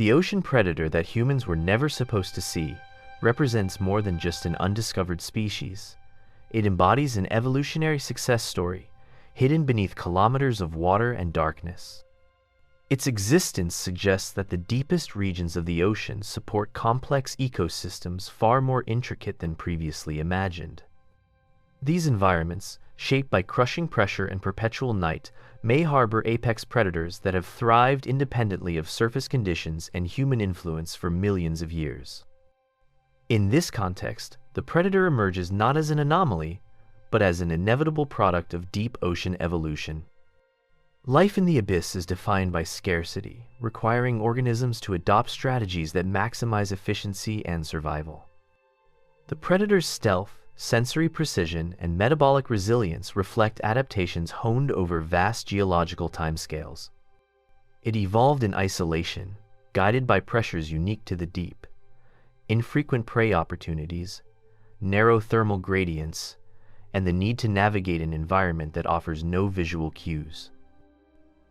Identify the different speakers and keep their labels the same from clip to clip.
Speaker 1: The ocean predator that humans were never supposed to see represents more than just an undiscovered species. It embodies an evolutionary success story, hidden beneath kilometers of water and darkness. Its existence suggests that the deepest regions of the ocean support complex ecosystems far more intricate than previously imagined. These environments, shaped by crushing pressure and perpetual night, may harbor apex predators that have thrived independently of surface conditions and human influence for millions of years. In this context, the predator emerges not as an anomaly, but as an inevitable product of deep ocean evolution. Life in the abyss is defined by scarcity, requiring organisms to adopt strategies that maximize efficiency and survival. The predator's stealth, sensory precision, and metabolic resilience reflect adaptations honed over vast geological timescales. It evolved in isolation, guided by pressures unique to the deep, infrequent prey opportunities, narrow thermal gradients, and the need to navigate an environment that offers no visual cues.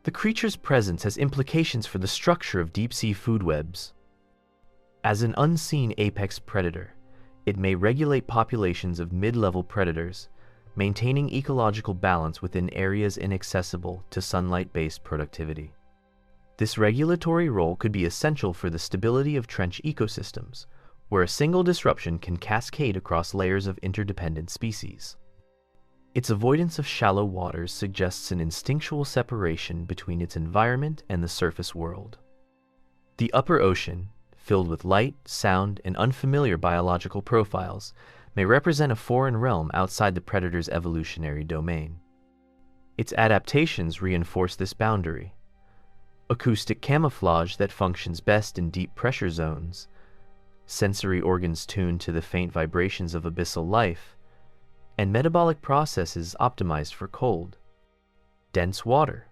Speaker 1: The creature's presence has implications for the structure of deep-sea food webs. As an unseen apex predator, it may regulate populations of mid-level predators, maintaining ecological balance within areas inaccessible to sunlight-based productivity. This regulatory role could be essential for the stability of trench ecosystems, where a single disruption can cascade across layers of interdependent species. Its avoidance of shallow waters suggests an instinctual separation between its environment and the surface world. The upper ocean, filled with light, sound, and unfamiliar biological profiles, may represent a foreign realm outside the predator's evolutionary domain. Its adaptations reinforce this boundary. Acoustic camouflage that functions best in deep pressure zones, sensory organs tuned to the faint vibrations of abyssal life, and metabolic processes optimized for cold, dense water.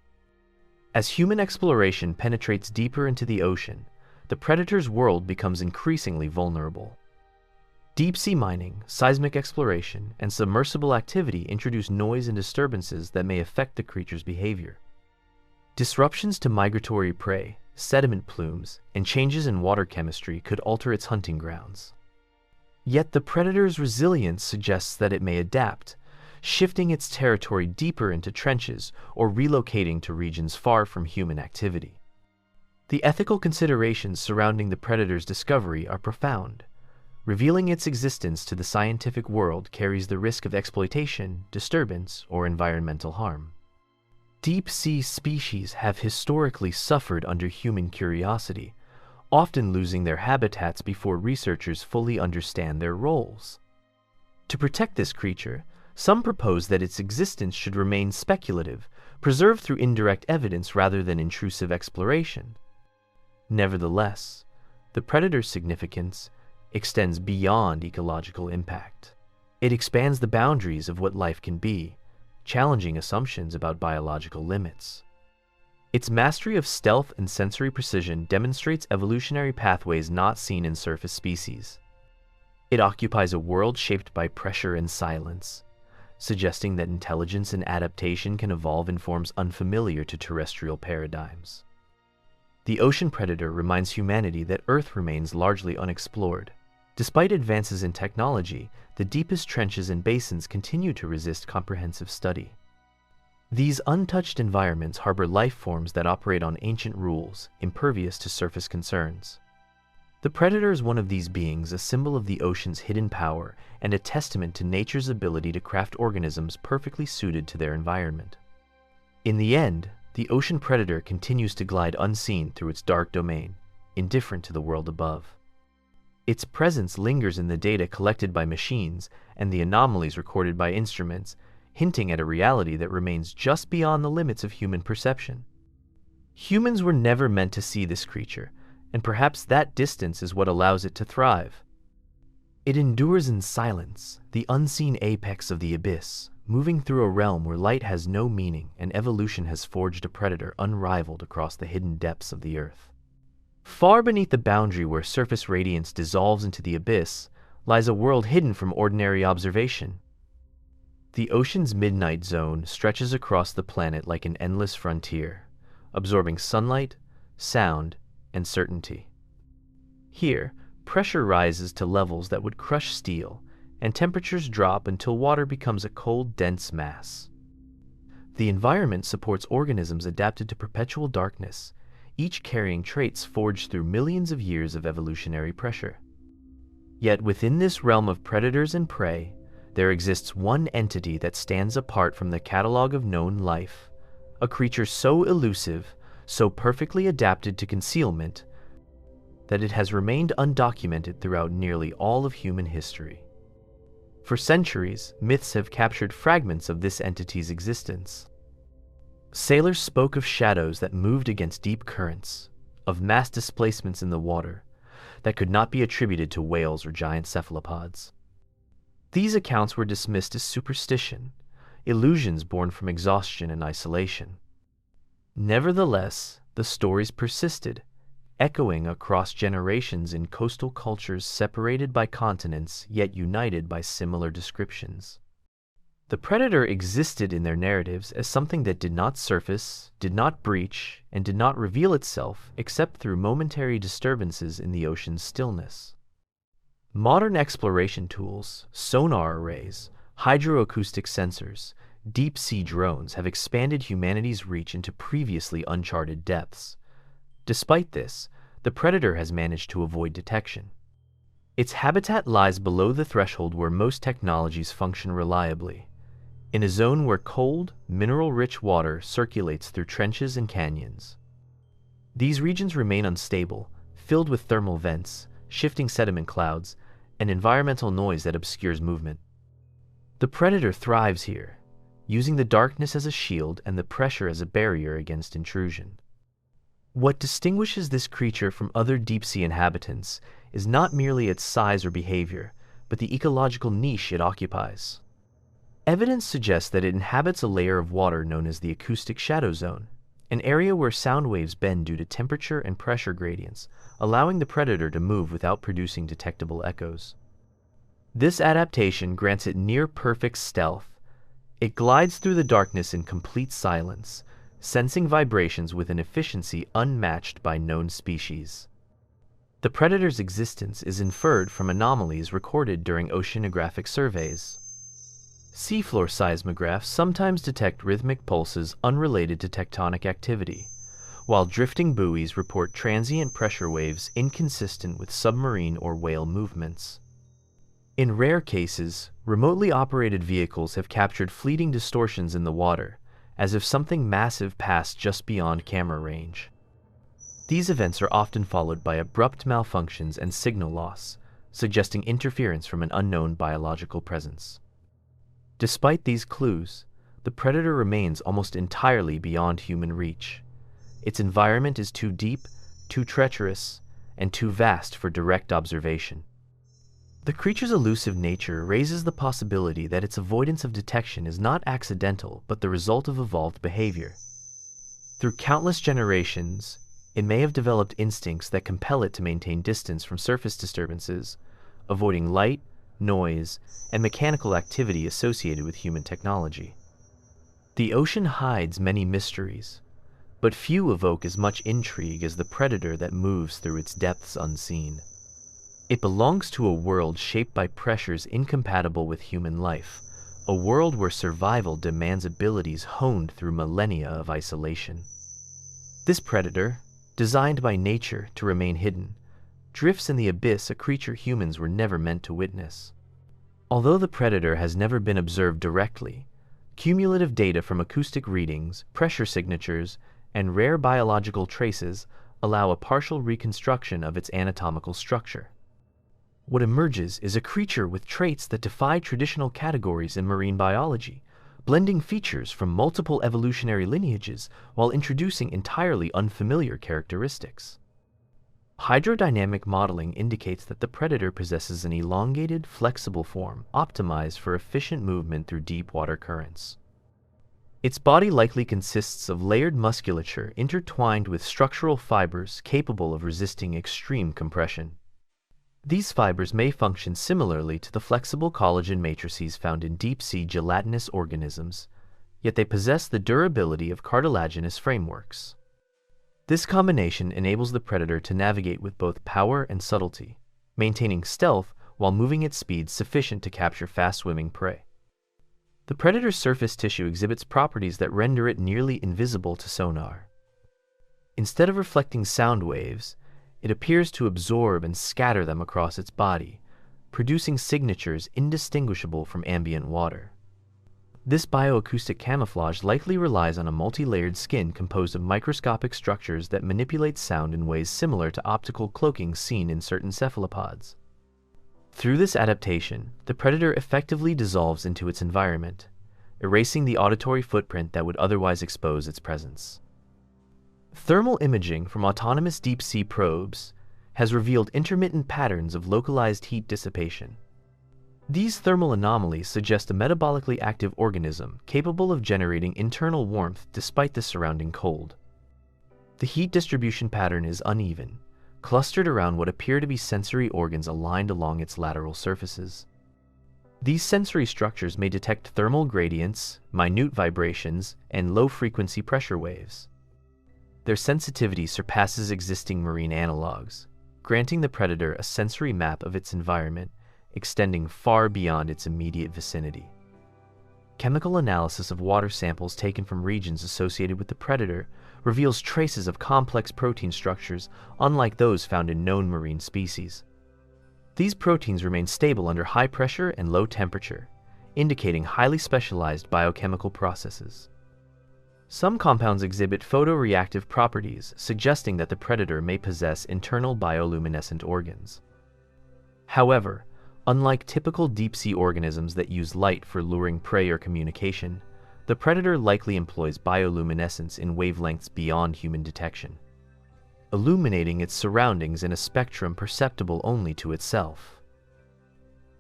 Speaker 1: As human exploration penetrates deeper into the ocean, the predator's world becomes increasingly vulnerable. Deep-sea mining, seismic exploration, and submersible activity introduce noise and disturbances that may affect the creature's behavior. Disruptions to migratory prey, sediment plumes, and changes in water chemistry could alter its hunting grounds. Yet the predator's resilience suggests that it may adapt, shifting its territory deeper into trenches or relocating to regions far from human activity. The ethical considerations surrounding the predator's discovery are profound. Revealing its existence to the scientific world carries the risk of exploitation, disturbance, or environmental harm. Deep-sea species have historically suffered under human curiosity, often losing their habitats before researchers fully understand their roles. To protect this creature, some propose that its existence should remain speculative, preserved through indirect evidence rather than intrusive exploration. Nevertheless, the predator's significance extends beyond ecological impact. It expands the boundaries of what life can be, challenging assumptions about biological limits. Its mastery of stealth and sensory precision demonstrates evolutionary pathways not seen in surface species. It occupies a world shaped by pressure and silence, suggesting that intelligence and adaptation can evolve in forms unfamiliar to terrestrial paradigms. The ocean predator reminds humanity that Earth remains largely unexplored. Despite advances in technology, the deepest trenches and basins continue to resist comprehensive study. These untouched environments harbor life forms that operate on ancient rules, impervious to surface concerns. The predator is one of these beings, a symbol of the ocean's hidden power and a testament to nature's ability to craft organisms perfectly suited to their environment. In the end, the ocean predator continues to glide unseen through its dark domain, indifferent to the world above. Its presence lingers in the data collected by machines and the anomalies recorded by instruments, hinting at a reality that remains just beyond the limits of human perception. Humans were never meant to see this creature, and perhaps that distance is what allows it to thrive. It endures in silence, the unseen apex of the abyss, moving through a realm where light has no meaning and evolution has forged a predator unrivaled across the hidden depths of the earth. Far beneath the boundary where surface radiance dissolves into the abyss lies a world hidden from ordinary observation. The ocean's midnight zone stretches across the planet like an endless frontier, absorbing sunlight, sound, and certainty. Here, pressure rises to levels that would crush steel, and temperatures drop until water becomes a cold, dense mass. The environment supports organisms adapted to perpetual darkness, each carrying traits forged through millions of years of evolutionary pressure. Yet within this realm of predators and prey, there exists one entity that stands apart from the catalog of known life, a creature so elusive, so perfectly adapted to concealment, that it has remained undocumented throughout nearly all of human history. For centuries, myths have captured fragments of this entity's existence. Sailors spoke of shadows that moved against deep currents, of mass displacements in the water that could not be attributed to whales or giant cephalopods. These accounts were dismissed as superstition, illusions born from exhaustion and isolation. Nevertheless, the stories persisted, echoing across generations in coastal cultures separated by continents yet united by similar descriptions. The predator existed in their narratives as something that did not surface, did not breach, and did not reveal itself except through momentary disturbances in the ocean's stillness. Modern exploration tools, sonar arrays, hydroacoustic sensors, deep-sea drones have expanded humanity's reach into previously uncharted depths. Despite this, the predator has managed to avoid detection. Its habitat lies below the threshold where most technologies function reliably, in a zone where cold, mineral-rich water circulates through trenches and canyons. These regions remain unstable, filled with thermal vents, shifting sediment clouds, and environmental noise that obscures movement. The predator thrives here, using the darkness as a shield and the pressure as a barrier against intrusion. What distinguishes this creature from other deep-sea inhabitants is not merely its size or behavior, but the ecological niche it occupies. Evidence suggests that it inhabits a layer of water known as the acoustic shadow zone, an area where sound waves bend due to temperature and pressure gradients, allowing the predator to move without producing detectable echoes. This adaptation grants it near-perfect stealth. It glides through the darkness in complete silence, sensing vibrations with an efficiency unmatched by known species. The predator's existence is inferred from anomalies recorded during oceanographic surveys. Seafloor seismographs sometimes detect rhythmic pulses unrelated to tectonic activity, while drifting buoys report transient pressure waves inconsistent with submarine or whale movements. In rare cases, remotely operated vehicles have captured fleeting distortions in the water, as if something massive passed just beyond camera range. These events are often followed by abrupt malfunctions and signal loss, suggesting interference from an unknown biological presence. Despite these clues, the predator remains almost entirely beyond human reach. Its environment is too deep, too treacherous, and too vast for direct observation. The creature's elusive nature raises the possibility that its avoidance of detection is not accidental but the result of evolved behavior. Through countless generations, it may have developed instincts that compel it to maintain distance from surface disturbances, avoiding light, noise, and mechanical activity associated with human technology. The ocean hides many mysteries, but few evoke as much intrigue as the predator that moves through its depths unseen. It belongs to a world shaped by pressures incompatible with human life, a world where survival demands abilities honed through millennia of isolation. This predator, designed by nature to remain hidden, drifts in the abyss, a creature humans were never meant to witness. Although the predator has never been observed directly, cumulative data from acoustic readings, pressure signatures, and rare biological traces allow a partial reconstruction of its anatomical structure. What emerges is a creature with traits that defy traditional categories in marine biology, blending features from multiple evolutionary lineages while introducing entirely unfamiliar characteristics. Hydrodynamic modeling indicates that the predator possesses an elongated, flexible form optimized for efficient movement through deep water currents. Its body likely consists of layered musculature intertwined with structural fibers capable of resisting extreme compression. These fibers may function similarly to the flexible collagen matrices found in deep-sea gelatinous organisms, yet they possess the durability of cartilaginous frameworks. This combination enables the predator to navigate with both power and subtlety, maintaining stealth while moving at speeds sufficient to capture fast-swimming prey. The predator's surface tissue exhibits properties that render it nearly invisible to sonar. Instead of reflecting sound waves, it appears to absorb and scatter them across its body, producing signatures indistinguishable from ambient water. This bioacoustic camouflage likely relies on a multi-layered skin composed of microscopic structures that manipulate sound in ways similar to optical cloaking seen in certain cephalopods. Through this adaptation, the predator effectively dissolves into its environment, erasing the auditory footprint that would otherwise expose its presence. Thermal imaging from autonomous deep-sea probes has revealed intermittent patterns of localized heat dissipation. These thermal anomalies suggest a metabolically active organism capable of generating internal warmth despite the surrounding cold. The heat distribution pattern is uneven, clustered around what appear to be sensory organs aligned along its lateral surfaces. These sensory structures may detect thermal gradients, minute vibrations, and low-frequency pressure waves. Their sensitivity surpasses existing marine analogs, granting the predator a sensory map of its environment extending far beyond its immediate vicinity. Chemical analysis of water samples taken from regions associated with the predator reveals traces of complex protein structures unlike those found in known marine species. These proteins remain stable under high pressure and low temperature, indicating highly specialized biochemical processes. Some compounds exhibit photoreactive properties, suggesting that the predator may possess internal bioluminescent organs. However, unlike typical deep-sea organisms that use light for luring prey or communication, the predator likely employs bioluminescence in wavelengths beyond human detection, illuminating its surroundings in a spectrum perceptible only to itself.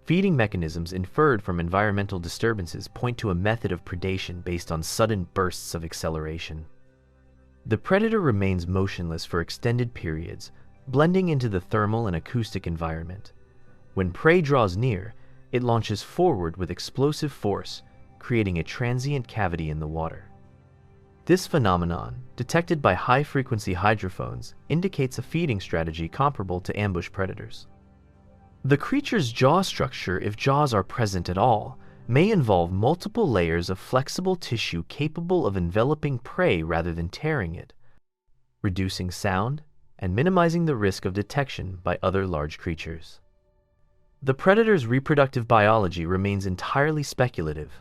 Speaker 1: Feeding mechanisms inferred from environmental disturbances point to a method of predation based on sudden bursts of acceleration. The predator remains motionless for extended periods, blending into the thermal and acoustic environment. When prey draws near, it launches forward with explosive force, creating a transient cavity in the water. This phenomenon, detected by high-frequency hydrophones, indicates a feeding strategy comparable to ambush predators. The creature's jaw structure, if jaws are present at all, may involve multiple layers of flexible tissue capable of enveloping prey rather than tearing it, reducing sound and minimizing the risk of detection by other large creatures. The predator's reproductive biology remains entirely speculative.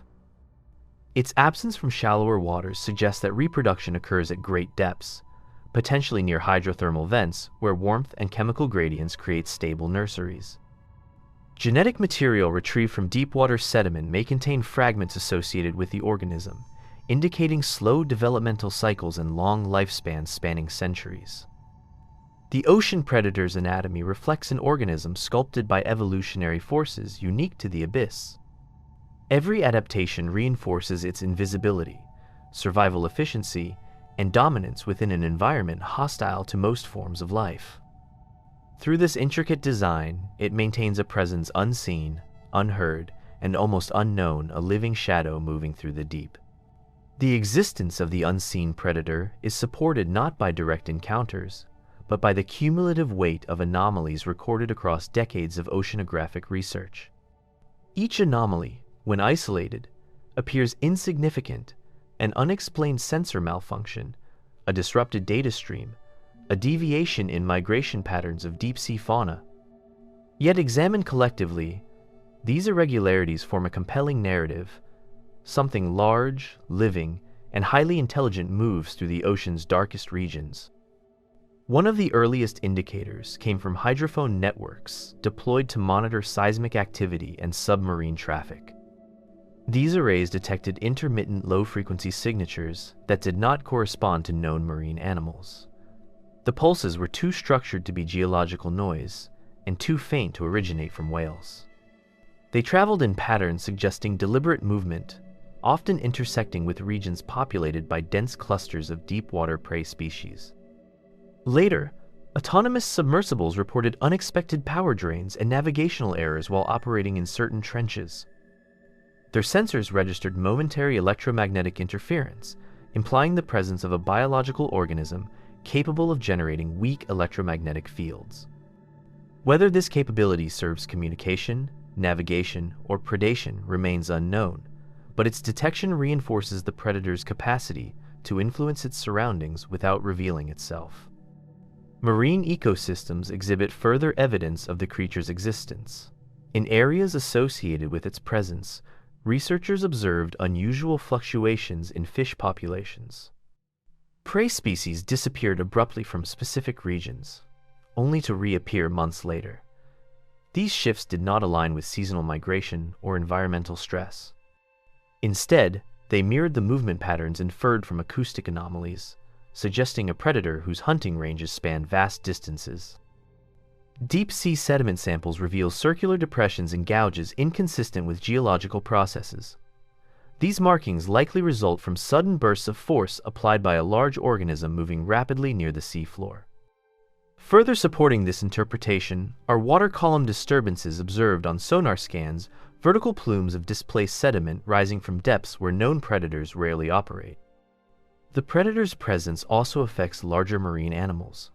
Speaker 1: Its absence from shallower waters suggests that reproduction occurs at great depths, potentially near hydrothermal vents where warmth and chemical gradients create stable nurseries. Genetic material retrieved from deep-water sediment may contain fragments associated with the organism, indicating slow developmental cycles and long lifespans spanning centuries. The ocean predator's anatomy reflects an organism sculpted by evolutionary forces unique to the abyss. Every adaptation reinforces its invisibility, survival efficiency, and dominance within an environment hostile to most forms of life. Through this intricate design, it maintains a presence unseen, unheard, and almost unknown, a living shadow moving through the deep. The existence of the unseen predator is supported not by direct encounters, but by the cumulative weight of anomalies recorded across decades of oceanographic research. Each anomaly, when isolated, appears insignificant: an unexplained sensor malfunction, a disrupted data stream, a deviation in migration patterns of deep-sea fauna. Yet examined collectively, these irregularities form a compelling narrative. Something large, living, and highly intelligent moves through the ocean's darkest regions. One of the earliest indicators came from hydrophone networks deployed to monitor seismic activity and submarine traffic. These arrays detected intermittent low-frequency signatures that did not correspond to known marine animals. The pulses were too structured to be geological noise and too faint to originate from whales. They traveled in patterns suggesting deliberate movement, often intersecting with regions populated by dense clusters of deep-water prey species. Later, autonomous submersibles reported unexpected power drains and navigational errors while operating in certain trenches. Their sensors registered momentary electromagnetic interference, implying the presence of a biological organism capable of generating weak electromagnetic fields. Whether this capability serves communication, navigation, or predation remains unknown, but its detection reinforces the predator's capacity to influence its surroundings without revealing itself. Marine ecosystems exhibit further evidence of the creature's existence. In areas associated with its presence, researchers observed unusual fluctuations in fish populations. Prey species disappeared abruptly from specific regions, only to reappear months later. These shifts did not align with seasonal migration or environmental stress. Instead, they mirrored the movement patterns inferred from acoustic anomalies, suggesting a predator whose hunting ranges span vast distances. Deep-sea sediment samples reveal circular depressions and gouges inconsistent with geological processes. These markings likely result from sudden bursts of force applied by a large organism moving rapidly near the seafloor. Further supporting this interpretation are water column disturbances observed on sonar scans, vertical plumes of displaced sediment rising from depths where known predators rarely operate. The predator's presence also affects larger marine animals.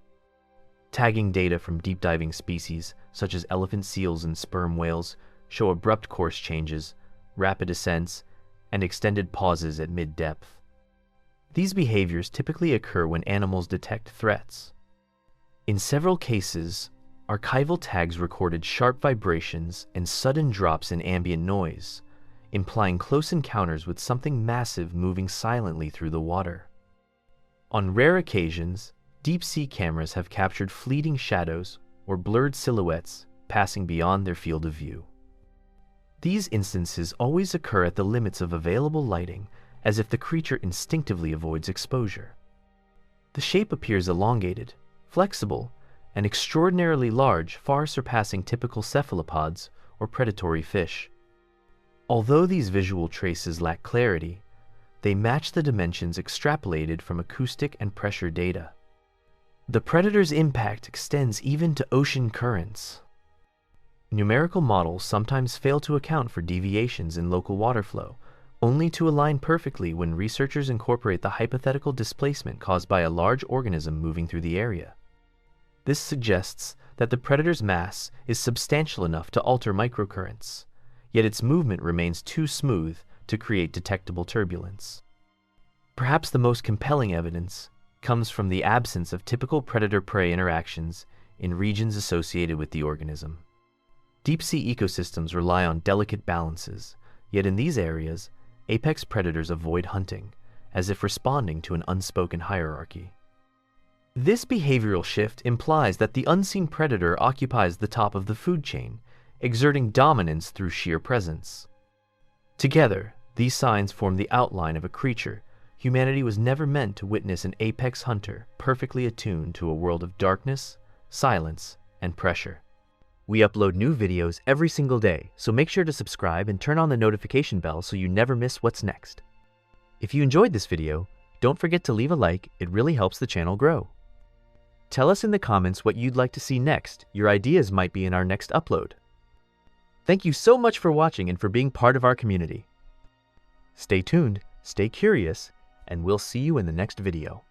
Speaker 1: Tagging data from deep-diving species, such as elephant seals and sperm whales, show abrupt course changes, rapid ascents, and extended pauses at mid-depth. These behaviors typically occur when animals detect threats. In several cases, archival tags recorded sharp vibrations and sudden drops in ambient noise, implying close encounters with something massive moving silently through the water. On rare occasions, deep-sea cameras have captured fleeting shadows or blurred silhouettes passing beyond their field of view. These instances always occur at the limits of available lighting, as if the creature instinctively avoids exposure. The shape appears elongated, flexible, and extraordinarily large, far surpassing typical cephalopods or predatory fish. Although these visual traces lack clarity, they match the dimensions extrapolated from acoustic and pressure data. The predator's impact extends even to ocean currents. Numerical models sometimes fail to account for deviations in local water flow, only to align perfectly when researchers incorporate the hypothetical displacement caused by a large organism moving through the area. This suggests that the predator's mass is substantial enough to alter microcurrents, yet its movement remains too smooth to create detectable turbulence. Perhaps the most compelling evidence comes from the absence of typical predator-prey interactions in regions associated with the organism. Deep-sea ecosystems rely on delicate balances, yet in these areas, apex predators avoid hunting, as if responding to an unspoken hierarchy. This behavioral shift implies that the unseen predator occupies the top of the food chain, exerting dominance through sheer presence. Together, these signs form the outline of a creature humanity was never meant to witness: an apex hunter perfectly attuned to a world of darkness, silence, and pressure. We upload new videos every single day, so make sure to subscribe and turn on the notification bell so you never miss what's next. If you enjoyed this video, don't forget to leave a like, it really helps the channel grow. Tell us in the comments what you'd like to see next. Your ideas might be in our next upload. Thank you so much for watching and for being part of our community. Stay tuned, stay curious, and we'll see you in the next video.